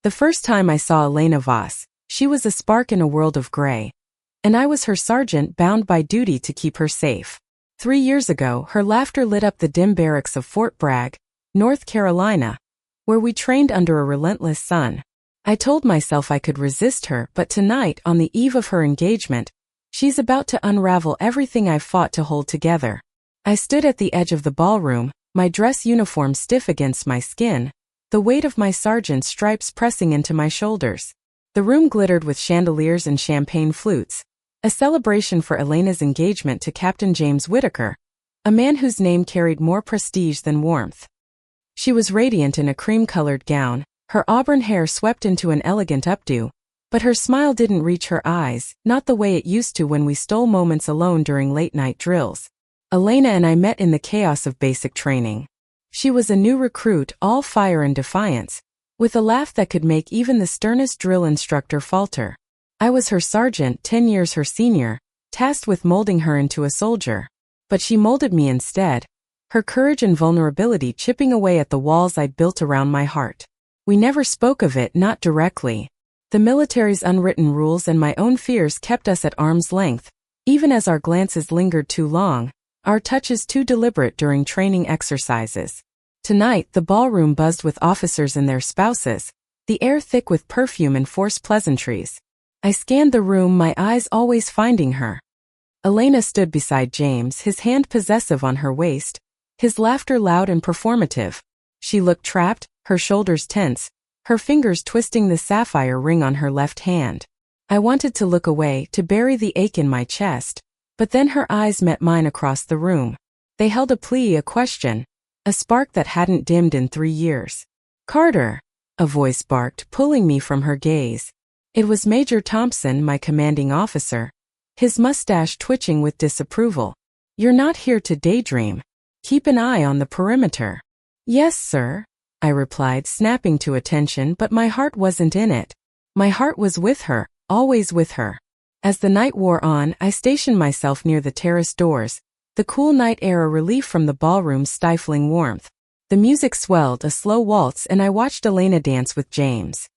The first time I saw Elena Voss, she was a spark in a world of gray, and I was her sergeant bound by duty to keep her safe. 3 years ago, her laughter lit up the dim barracks of Fort Bragg, North Carolina, where we trained under a relentless sun. I told myself I could resist her, but tonight, on the eve of her engagement, she's about to unravel everything I've fought to hold together. I stood at the edge of the ballroom, my dress uniform stiff against my skin, the weight of my sergeant's stripes pressing into my shoulders. The room glittered with chandeliers and champagne flutes, a celebration for Elena's engagement to Captain James Whittaker, a man whose name carried more prestige than warmth. She was radiant in a cream-colored gown, her auburn hair swept into an elegant updo, but her smile didn't reach her eyes, not the way it used to when we stole moments alone during late-night drills. Elena and I met in the chaos of basic training. She was a new recruit, all fire and defiance, with a laugh that could make even the sternest drill instructor falter. I was her sergeant, 10 years her senior, tasked with molding her into a soldier. But she molded me instead, her courage and vulnerability chipping away at the walls I'd built around my heart. We never spoke of it, not directly. The military's unwritten rules and my own fears kept us at arm's length, even as our glances lingered too long, our touches too deliberate during training exercises. Tonight, the ballroom buzzed with officers and their spouses, the air thick with perfume and forced pleasantries. I scanned the room, my eyes always finding her. Elena stood beside James, his hand possessive on her waist, his laughter loud and performative. She looked trapped, her shoulders tense, her fingers twisting the sapphire ring on her left hand. I wanted to look away, to bury the ache in my chest, but then her eyes met mine across the room. They held a plea, a question, a spark that hadn't dimmed in 3 years. "Carter," a voice barked, pulling me from her gaze. It was Major Thompson, my commanding officer, his mustache twitching with disapproval. "You're not here to daydream. Keep an eye on the perimeter." "Yes, sir," I replied, snapping to attention, but my heart wasn't in it. My heart was with her, always with her. As the night wore on, I stationed myself near the terrace doors, the cool night air a relief from the ballroom's stifling warmth. The music swelled, a slow waltz, and I watched Elena dance with James.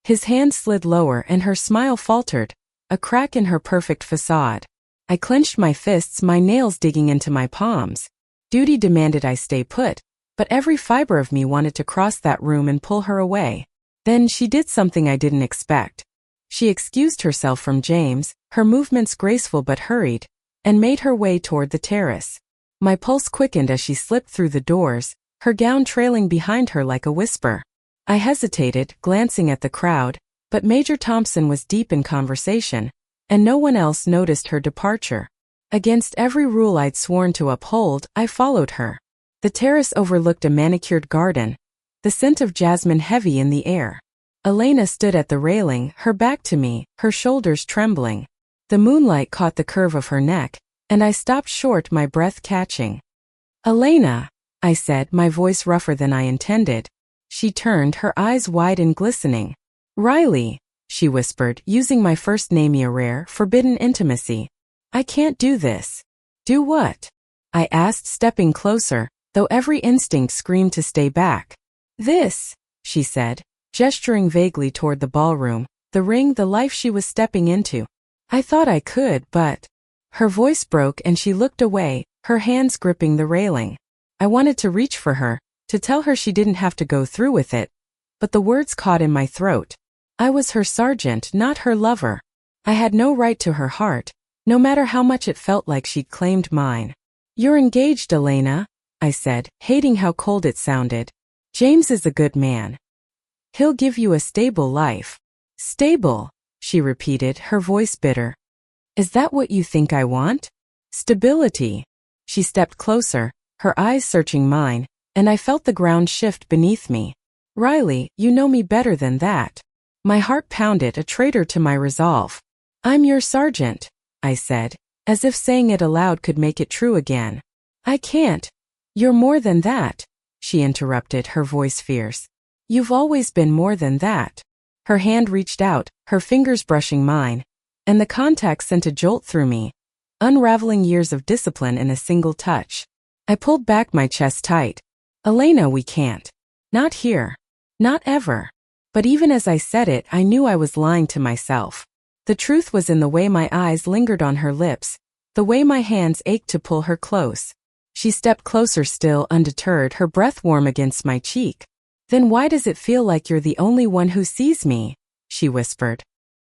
His hand slid lower and her smile faltered, a crack in her perfect facade. I clenched my fists, my nails digging into my palms. Duty demanded I stay put, but every fiber of me wanted to cross that room and pull her away. Then she did something I didn't expect. She excused herself from James, her movements graceful but hurried, and made her way toward the terrace. My pulse quickened as she slipped through the doors, her gown trailing behind her like a whisper. I hesitated, glancing at the crowd, but Major Thompson was deep in conversation, and no one else noticed her departure. Against every rule I'd sworn to uphold, I followed her. The terrace overlooked a manicured garden, the scent of jasmine heavy in the air. Elena stood at the railing, her back to me, her shoulders trembling. The moonlight caught the curve of her neck, and I stopped short, my breath catching. "Elena," I said, my voice rougher than I intended. She turned, her eyes wide and glistening. "Riley," she whispered, using my first name, a rare, forbidden intimacy. "I can't do this." "Do what?" I asked, stepping closer, though every instinct screamed to stay back. "This," she said, gesturing vaguely toward the ballroom, the ring, the life she was stepping into. "I thought I could, but—" Her voice broke and she looked away, her hands gripping the railing. I wanted to reach for her, to tell her she didn't have to go through with it, but the words caught in my throat. I was her sergeant, not her lover. I had no right to her heart, no matter how much it felt like she'd claimed mine. "You're engaged, Elena," I said, hating how cold it sounded. "James is a good man. He'll give you a stable life." "Stable," she repeated, her voice bitter. "Is that what you think I want?" "Stability." She stepped closer, her eyes searching mine, and I felt the ground shift beneath me. "Riley, you know me better than that." My heart pounded, a traitor to my resolve. "I'm your sergeant," I said, as if saying it aloud could make it true again. "I can't." "You're more than that," she interrupted, her voice fierce. "You've always been more than that." Her hand reached out, her fingers brushing mine, and the contact sent a jolt through me, unraveling years of discipline in a single touch. I pulled back, my chest tight. "Elena, we can't. Not here. Not ever." But even as I said it, I knew I was lying to myself. The truth was in the way my eyes lingered on her lips, the way my hands ached to pull her close. She stepped closer still, undeterred, her breath warm against my cheek. "Then why does it feel like you're the only one who sees me?" she whispered.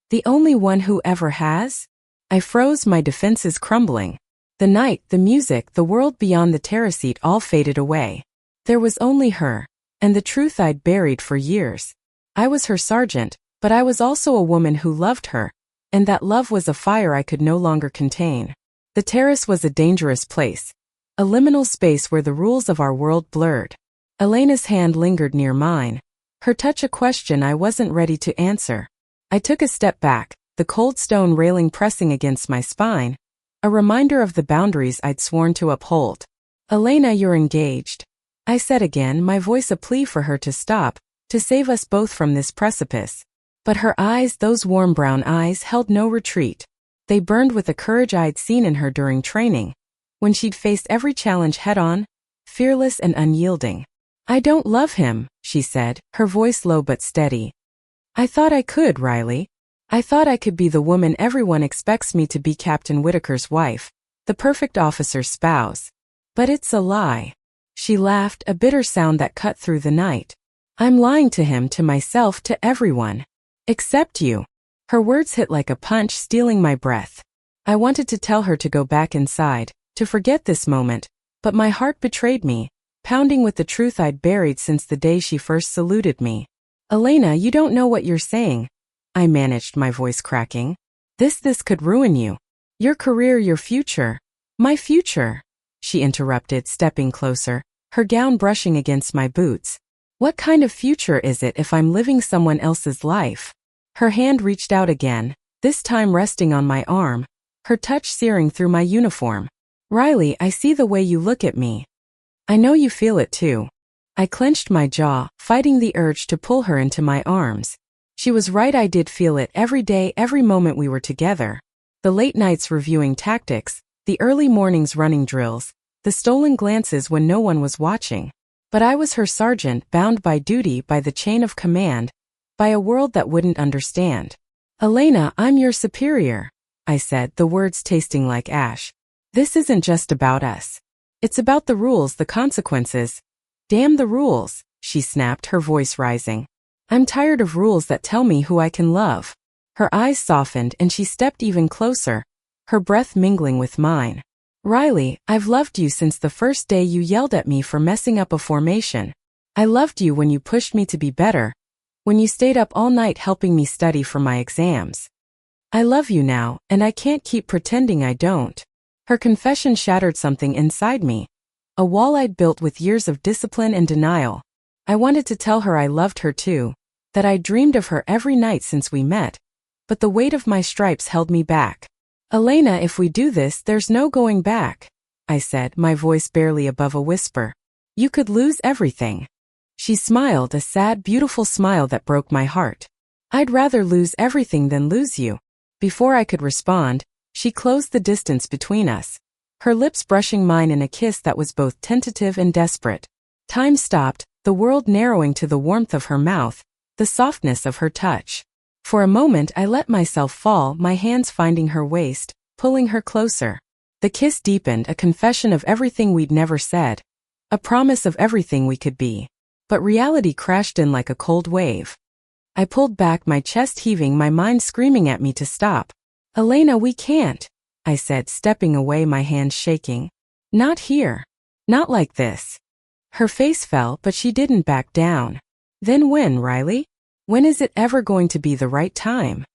"The only one who ever has?" I froze, my defenses crumbling. The night, the music, the world beyond the terrace seat all faded away. There was only her, and the truth I'd buried for years. I was her sergeant, but I was also a woman who loved her, and that love was a fire I could no longer contain. The terrace was a dangerous place, a liminal space where the rules of our world blurred. Elena's hand lingered near mine, her touch a question I wasn't ready to answer. I took a step back, the cold stone railing pressing against my spine, a reminder of the boundaries I'd sworn to uphold. "Elena, you're engaged," I said again, my voice a plea for her to stop, to save us both from this precipice. But her eyes, those warm brown eyes, held no retreat. They burned with the courage I'd seen in her during training, when she'd faced every challenge head-on, fearless and unyielding. "I don't love him," she said, her voice low but steady. "I thought I could, Riley. I thought I could be the woman everyone expects me to be, Captain Whitaker's wife, the perfect officer's spouse. But it's a lie." She laughed, a bitter sound that cut through the night. "I'm lying to him, to myself, to everyone. Except you." Her words hit like a punch, stealing my breath. I wanted to tell her to go back inside, to forget this moment, but my heart betrayed me, pounding with the truth I'd buried since the day she first saluted me. "Elena, you don't know what you're saying," I managed, my voice cracking. This could ruin you. Your career, your future." "My future," she interrupted, stepping closer, her gown brushing against my boots. "What kind of future is it if I'm living someone else's life?" Her hand reached out again, this time resting on my arm, her touch searing through my uniform. "Riley, I see the way you look at me. I know you feel it too." I clenched my jaw, fighting the urge to pull her into my arms. She was right, I did feel it every day, every moment we were together. The late nights reviewing tactics, the early mornings running drills, the stolen glances when no one was watching. But I was her sergeant, bound by duty, by the chain of command, by a world that wouldn't understand. "Elena, I'm your superior," I said, the words tasting like ash. "This isn't just about us. It's about the rules, the consequences." "Damn the rules," she snapped, her voice rising. "I'm tired of rules that tell me who I can love." Her eyes softened and she stepped even closer, her breath mingling with mine. "Riley, I've loved you since the first day you yelled at me for messing up a formation. I loved you when you pushed me to be better, when you stayed up all night helping me study for my exams. I love you now, and I can't keep pretending I don't." Her confession shattered something inside me, a wall I'd built with years of discipline and denial. I wanted to tell her I loved her too, that I dreamed of her every night since we met, but the weight of my stripes held me back. "Elena, if we do this, there's no going back," I said, my voice barely above a whisper. "You could lose everything." She smiled, a sad, beautiful smile that broke my heart. "I'd rather lose everything than lose you." Before I could respond, she closed the distance between us, her lips brushing mine in a kiss that was both tentative and desperate. Time stopped, the world narrowing to the warmth of her mouth, the softness of her touch. For a moment I let myself fall, my hands finding her waist, pulling her closer. The kiss deepened, a confession of everything we'd never said, a promise of everything we could be. But reality crashed in like a cold wave. I pulled back, my chest heaving, my mind screaming at me to stop. "Elena, we can't," I said, stepping away, my hands shaking. "Not here. Not like this." Her face fell, but she didn't back down. "Then when, Riley? When is it ever going to be the right time?"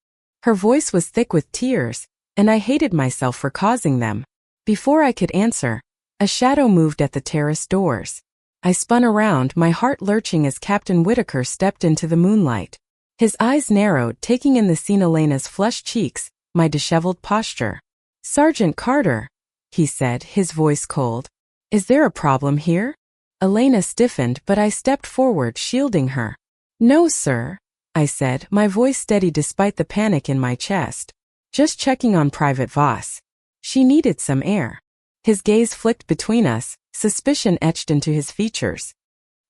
Her voice was thick with tears, and I hated myself for causing them. Before I could answer, a shadow moved at the terrace doors. I spun around, my heart lurching as Captain Whitaker stepped into the moonlight. His eyes narrowed, taking in the scene, Elena's flushed cheeks, my disheveled posture. "Sergeant Carter," he said, his voice cold. "Is there a problem here?" Elena stiffened, but I stepped forward, shielding her. "No, sir," I said, my voice steady despite the panic in my chest. "Just checking on Private Voss. She needed some air." His gaze flicked between us, suspicion etched into his features.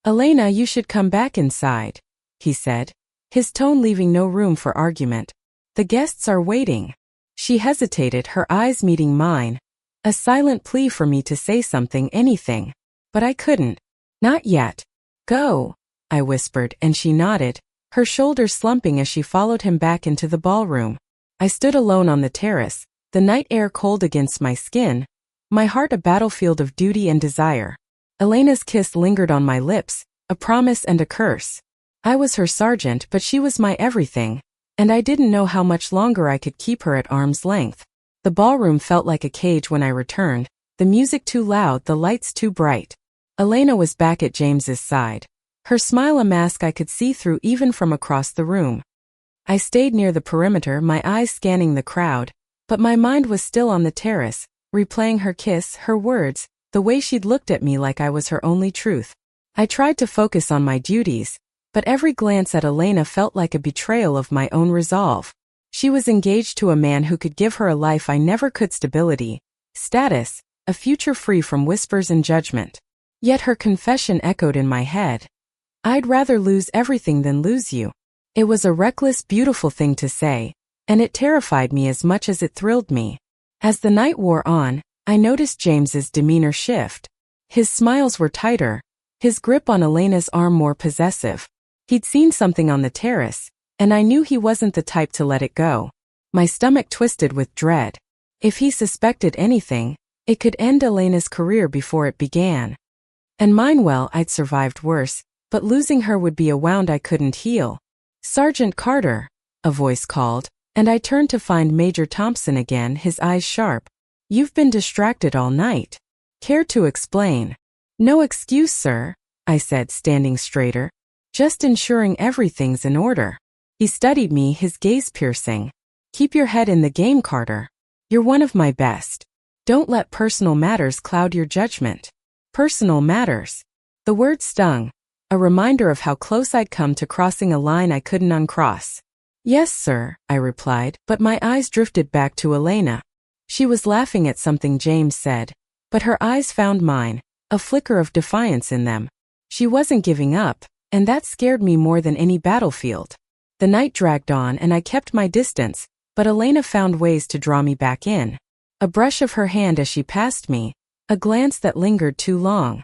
"Elena, you should come back inside," he said, his tone leaving no room for argument. "The guests are waiting." She hesitated, her eyes meeting mine, a silent plea for me to say something, anything. But I couldn't. "Not yet." "Go," I whispered, and she nodded, her shoulders slumping as she followed him back into the ballroom. I stood alone on the terrace, the night air cold against my skin, my heart a battlefield of duty and desire. Elena's kiss lingered on my lips, a promise and a curse. I was her sergeant, but she was my everything, and I didn't know how much longer I could keep her at arm's length. The ballroom felt like a cage when I returned, the music too loud, the lights too bright. Elena was back at James's side, her smile a mask I could see through even from across the room. I stayed near the perimeter, my eyes scanning the crowd, but my mind was still on the terrace, replaying her kiss, her words, the way she'd looked at me like I was her only truth. I tried to focus on my duties, but every glance at Elena felt like a betrayal of my own resolve. She was engaged to a man who could give her a life I never could, stability, status, a future free from whispers and judgment. Yet her confession echoed in my head. "I'd rather lose everything than lose you." It was a reckless, beautiful thing to say, and it terrified me as much as it thrilled me. As the night wore on, I noticed James's demeanor shift. His smiles were tighter, his grip on Elena's arm more possessive. He'd seen something on the terrace, and I knew he wasn't the type to let it go. My stomach twisted with dread. If he suspected anything, it could end Elena's career before it began. And mine, well, I'd survived worse, but losing her would be a wound I couldn't heal. "Sergeant Carter," a voice called, and I turned to find Major Thompson again, his eyes sharp. "You've been distracted all night. Care to explain?" "No excuse, sir," I said, standing straighter. "Just ensuring everything's in order." He studied me, his gaze piercing. "Keep your head in the game, Carter. You're one of my best. Don't let personal matters cloud your judgment." Personal matters. The word stung, a reminder of how close I'd come to crossing a line I couldn't uncross. "Yes, sir," I replied, but my eyes drifted back to Elena. She was laughing at something James said, but her eyes found mine, a flicker of defiance in them. She wasn't giving up, and that scared me more than any battlefield. The night dragged on and I kept my distance, but Elena found ways to draw me back in. A brush of her hand as she passed me, a glance that lingered too long.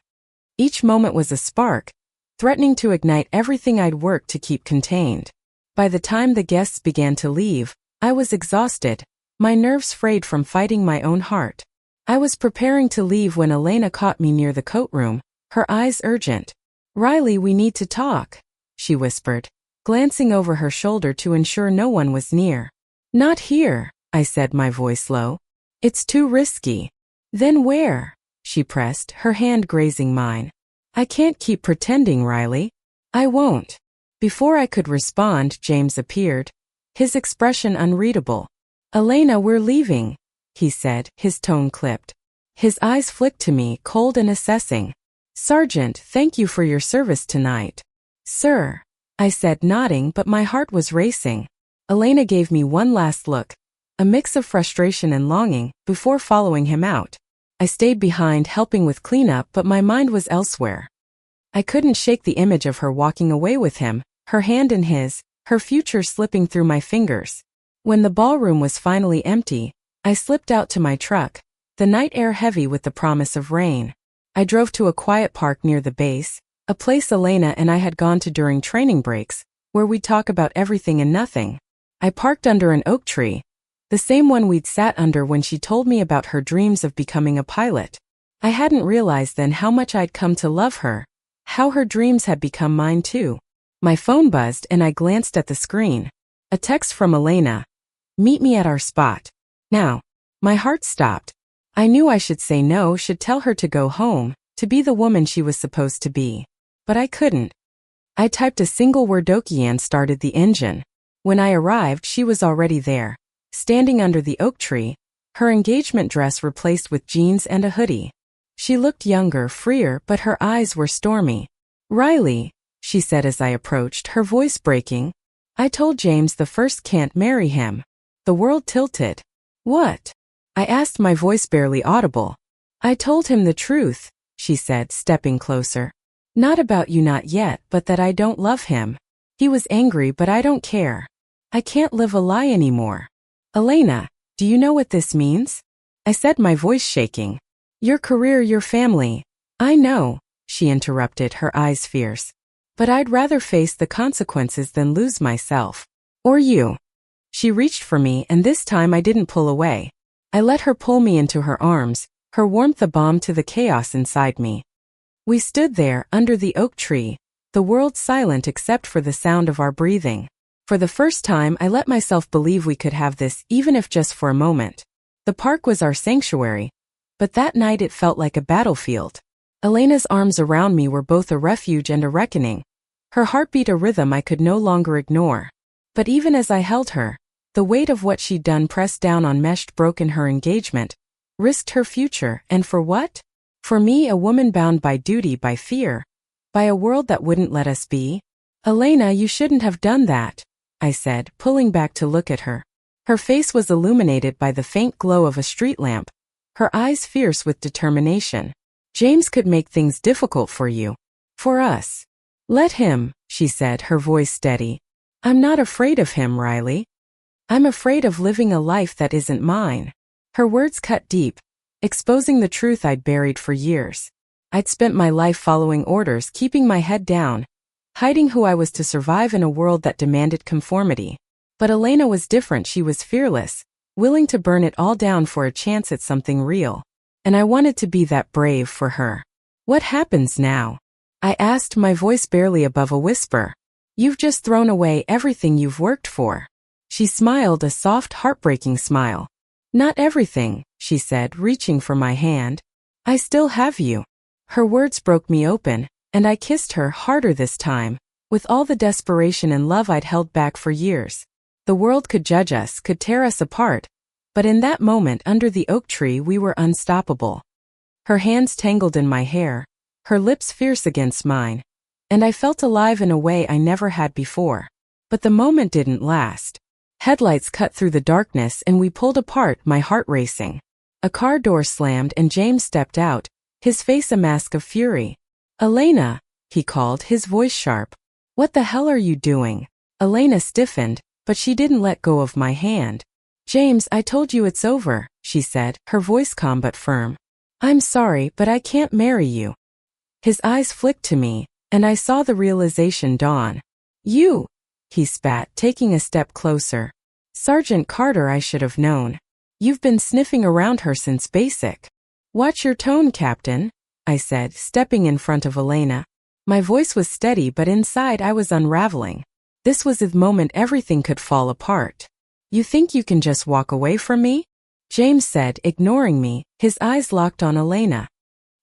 Each moment was a spark, threatening to ignite everything I'd worked to keep contained. By the time the guests began to leave, I was exhausted, my nerves frayed from fighting my own heart. I was preparing to leave when Elena caught me near the coat room, her eyes urgent. "Riley, we need to talk," she whispered, glancing over her shoulder to ensure no one was near. "Not here," I said, my voice low. "It's too risky." "Then where?" she pressed, her hand grazing mine. "I can't keep pretending, Riley." "I won't." Before I could respond, James appeared, his expression unreadable. "Elena, we're leaving," he said, his tone clipped. His eyes flicked to me, cold and assessing. "Sergeant, thank you for your service tonight." "Sir," I said, nodding, but my heart was racing. Elena gave me one last look, a mix of frustration and longing, before following him out. I stayed behind helping with cleanup, but my mind was elsewhere. I couldn't shake the image of her walking away with him, her hand in his, her future slipping through my fingers. When the ballroom was finally empty, I slipped out to my truck, the night air heavy with the promise of rain. I drove to a quiet park near the base, a place Elena and I had gone to during training breaks, where we'd talk about everything and nothing. I parked under an oak tree, the same one we'd sat under when she told me about her dreams of becoming a pilot. I hadn't realized then how much I'd come to love her, how her dreams had become mine too. My phone buzzed and I glanced at the screen. A text from Elena. "Meet me at our spot." Now, my heart stopped. I knew I should say no, should tell her to go home, to be the woman she was supposed to be. But I couldn't. I typed a single word "Okie" and started the engine. When I arrived, she was already there, standing under the oak tree, her engagement dress replaced with jeans and a hoodie. She looked younger, freer, but her eyes were stormy. "Riley," she said as I approached, her voice breaking. "I told James the first can't marry him." The world tilted. "What?" I asked, my voice barely audible. "I told him the truth," she said, stepping closer. "Not about you, not yet, but that I don't love him. He was angry, but I don't care. I can't live a lie anymore. Elena, do you know what this means? I said, my voice shaking. Your career, your family. I know, she interrupted, her eyes fierce. But I'd rather face the consequences than lose myself. Or you. She reached for me, and this time I didn't pull away. I let her pull me into her arms, her warmth a balm to the chaos inside me. We stood there, under the oak tree, the world silent except for the sound of our breathing. For the first time, I let myself believe we could have this, even if just for a moment. The park was our sanctuary, but that night it felt like a battlefield. Elena's arms around me were both a refuge and a reckoning. Her heartbeat a rhythm I could no longer ignore. But even as I held her, the weight of what she'd done pressed down on meshed broken her engagement, risked her future, and for what? For me, a woman bound by duty, by fear, by a world that wouldn't let us be. Elena, you shouldn't have done that, I said, pulling back to look at her. Her face was illuminated by the faint glow of a street lamp, her eyes fierce with determination. James could make things difficult for you. For us. Let him, she said, her voice steady. I'm not afraid of him, Riley. I'm afraid of living a life that isn't mine. Her words cut deep, exposing the truth I'd buried for years. I'd spent my life following orders, keeping my head down, hiding who I was to survive in a world that demanded conformity. But Elena was different. She was fearless, willing to burn it all down for a chance at something real. And I wanted to be that brave for her. What happens now? I asked, my voice barely above a whisper. You've just thrown away everything you've worked for. She smiled, a soft, heartbreaking smile. Not everything, she said, reaching for my hand. I still have you. Her words broke me open, and I kissed her harder this time, with all the desperation and love I'd held back for years. The world could judge us, could tear us apart, but in that moment under the oak tree we were unstoppable. Her hands tangled in my hair, her lips fierce against mine, and I felt alive in a way I never had before. But the moment didn't last. Headlights cut through the darkness and we pulled apart, my heart racing. A car door slammed and James stepped out, his face a mask of fury. Elena, he called, his voice sharp. What the hell are you doing? Elena stiffened, but she didn't let go of my hand. James, I told you it's over, she said, her voice calm but firm. I'm sorry, but I can't marry you. His eyes flicked to me, and I saw the realization dawn. You, he spat, taking a step closer. Sergeant Carter, I should have known. You've been sniffing around her since basic. Watch your tone, Captain, I said, stepping in front of Elena. My voice was steady, but inside I was unraveling. This was the moment everything could fall apart. You think you can just walk away from me? James said, ignoring me, his eyes locked on Elena.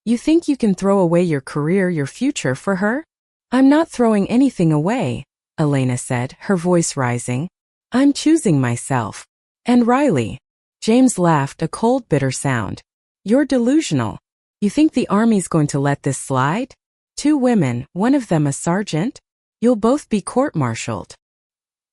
You think you can throw away your career, your future for her? I'm not throwing anything away, Elena said, her voice rising. I'm choosing myself. And Riley. James laughed, a cold, bitter sound. You're delusional. You think the army's going to let this slide? 2 women, one of them a sergeant? You'll both be court-martialed.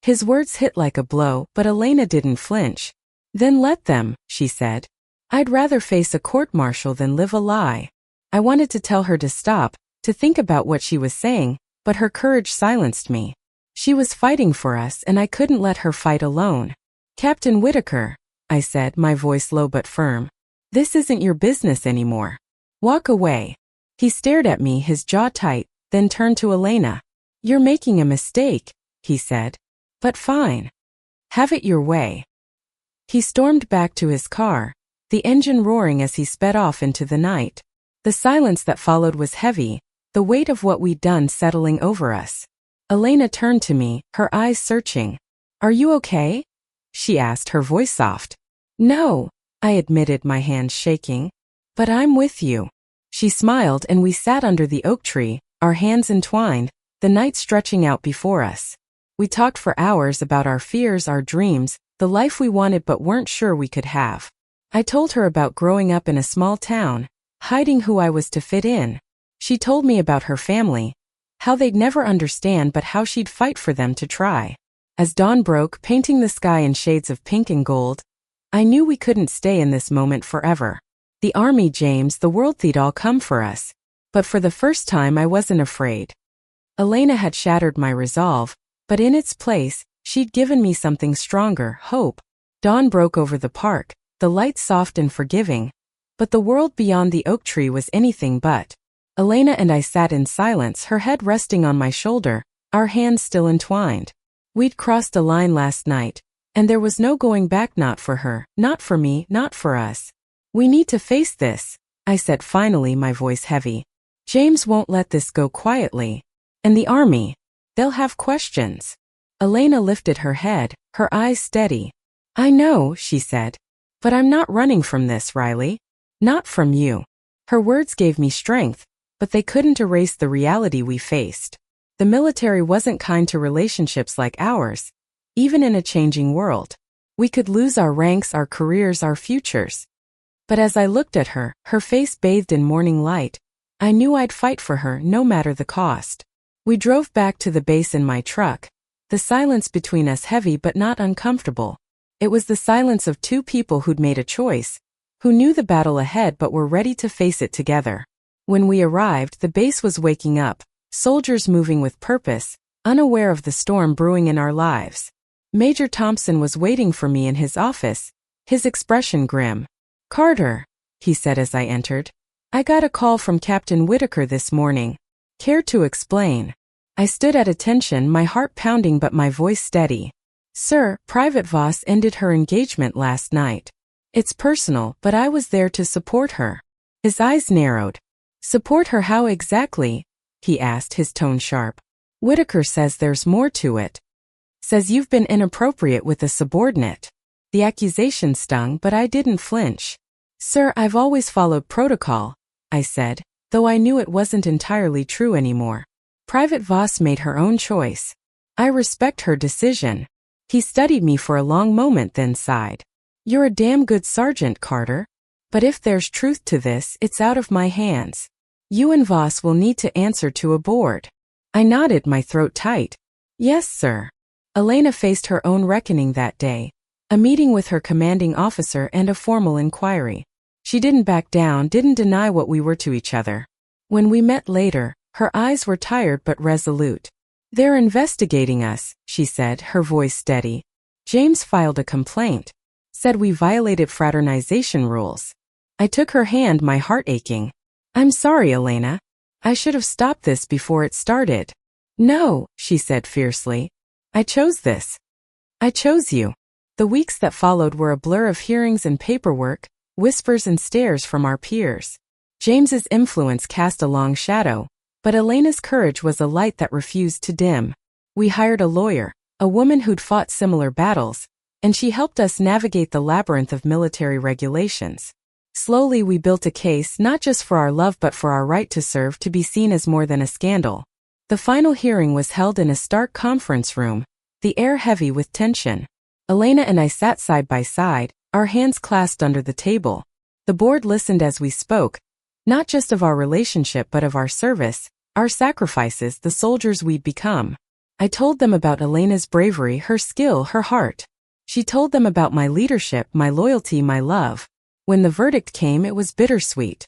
His words hit like a blow, but Elena didn't flinch. Then let them, she said. I'd rather face a court-martial than live a lie. I wanted to tell her to stop, to think about what she was saying, but her courage silenced me. She was fighting for us and I couldn't let her fight alone. Captain Whitaker, I said, my voice low but firm. This isn't your business anymore. Walk away. He stared at me, his jaw tight, then turned to Elena. You're making a mistake, he said. But fine. Have it your way. He stormed back to his car, the engine roaring as he sped off into the night. The silence that followed was heavy, the weight of what we'd done settling over us. Elena turned to me, her eyes searching. Are you okay? She asked, her voice soft. No, I admitted, my hands shaking. But I'm with you. She smiled and we sat under the oak tree, our hands entwined, the night stretching out before us. We talked for hours about our fears, our dreams, the life we wanted but weren't sure we could have. I told her about growing up in a small town, hiding who I was to fit in. She told me about her family, how they'd never understand but how she'd fight for them to try. As dawn broke, painting the sky in shades of pink and gold, I knew we couldn't stay in this moment forever. The army, James, the world, they'd all come for us. But for the first time I wasn't afraid. Elena had shattered my resolve, But in its place, she'd given me something stronger, hope. Dawn broke over the park, the lights soft and forgiving, but the world beyond the oak tree was anything but. Elena and I sat in silence, her head resting on my shoulder, our hands still entwined. We'd crossed a line last night, and there was no going back, not for her, not for me, not for us. We need to face this, I said finally, my voice heavy. James won't let this go quietly. And the army, they'll have questions. Elena lifted her head, her eyes steady. I know, she said. But I'm not running from this, Riley. Not from you. Her words gave me strength, but they couldn't erase the reality we faced. The military wasn't kind to relationships like ours, even in a changing world. We could lose our ranks, our careers, our futures. But as I looked at her, her face bathed in morning light, I knew I'd fight for her no matter the cost. We drove back to the base in my truck, the silence between us heavy but not uncomfortable. It was the silence of two people who'd made a choice, who knew the battle ahead but were ready to face it together. When we arrived, the base was waking up, soldiers moving with purpose, unaware of the storm brewing in our lives. Major Thompson was waiting for me in his office, his expression grim. Carter, he said as I entered. I got a call from Captain Whitaker this morning. Care to explain? I stood at attention, my heart pounding but my voice steady. Sir, Private Voss ended her engagement last night. It's personal, but I was there to support her. His eyes narrowed. Support her how exactly? He asked, his tone sharp. Whitaker says there's more to it. Says you've been inappropriate with a subordinate. The accusation stung, but I didn't flinch. Sir, I've always followed protocol, I said, though I knew it wasn't entirely true anymore. Private Voss made her own choice. I respect her decision. He studied me for a long moment, then sighed. You're a damn good sergeant, Carter. But if there's truth to this, it's out of my hands. You and Voss will need to answer to a board. I nodded, my throat tight. Yes, sir. Elena faced her own reckoning that day. A meeting with her commanding officer and a formal inquiry. She didn't back down, didn't deny what we were to each other. When we met later, her eyes were tired but resolute. They're investigating us, she said, her voice steady. James filed a complaint. Said we violated fraternization rules. I took her hand, my heart aching. I'm sorry, Elena. I should have stopped this before it started. No, she said fiercely. I chose this. I chose you. The weeks that followed were a blur of hearings and paperwork, whispers and stares from our peers. James's influence cast a long shadow, but Elena's courage was a light that refused to dim. We hired a lawyer, a woman who'd fought similar battles, and she helped us navigate the labyrinth of military regulations. Slowly we built a case not just for our love but for our right to serve, to be seen as more than a scandal. The final hearing was held in a stark conference room, the air heavy with tension. Elena and I sat side by side, our hands clasped under the table. The board listened as we spoke, not just of our relationship but of our service, our sacrifices, the soldiers we'd become. I told them about Elena's bravery, her skill, her heart. She told them about my leadership, my loyalty, my love. When the verdict came, it was bittersweet.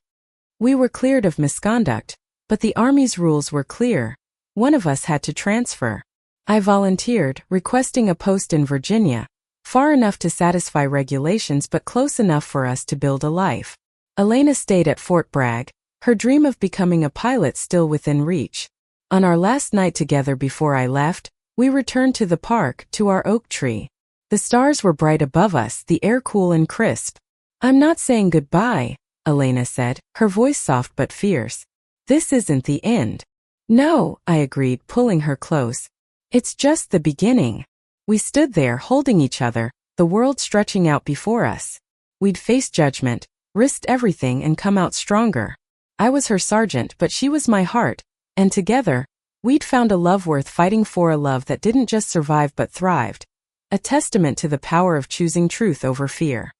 We were cleared of misconduct, but the Army's rules were clear. One of us had to transfer. I volunteered, requesting a post in Virginia, far enough to satisfy regulations but close enough for us to build a life. Elena stayed at Fort Bragg, her dream of becoming a pilot still within reach. On our last night together before I left, we returned to the park, to our oak tree. The stars were bright above us, the air cool and crisp. I'm not saying goodbye, Elena said, her voice soft but fierce. This isn't the end. No, I agreed, pulling her close. It's just the beginning. We stood there holding each other, the world stretching out before us. We'd faced judgment, risked everything and come out stronger. I was her sergeant but she was my heart, and together, we'd found a love worth fighting for, a love that didn't just survive but thrived. A testament to the power of choosing truth over fear.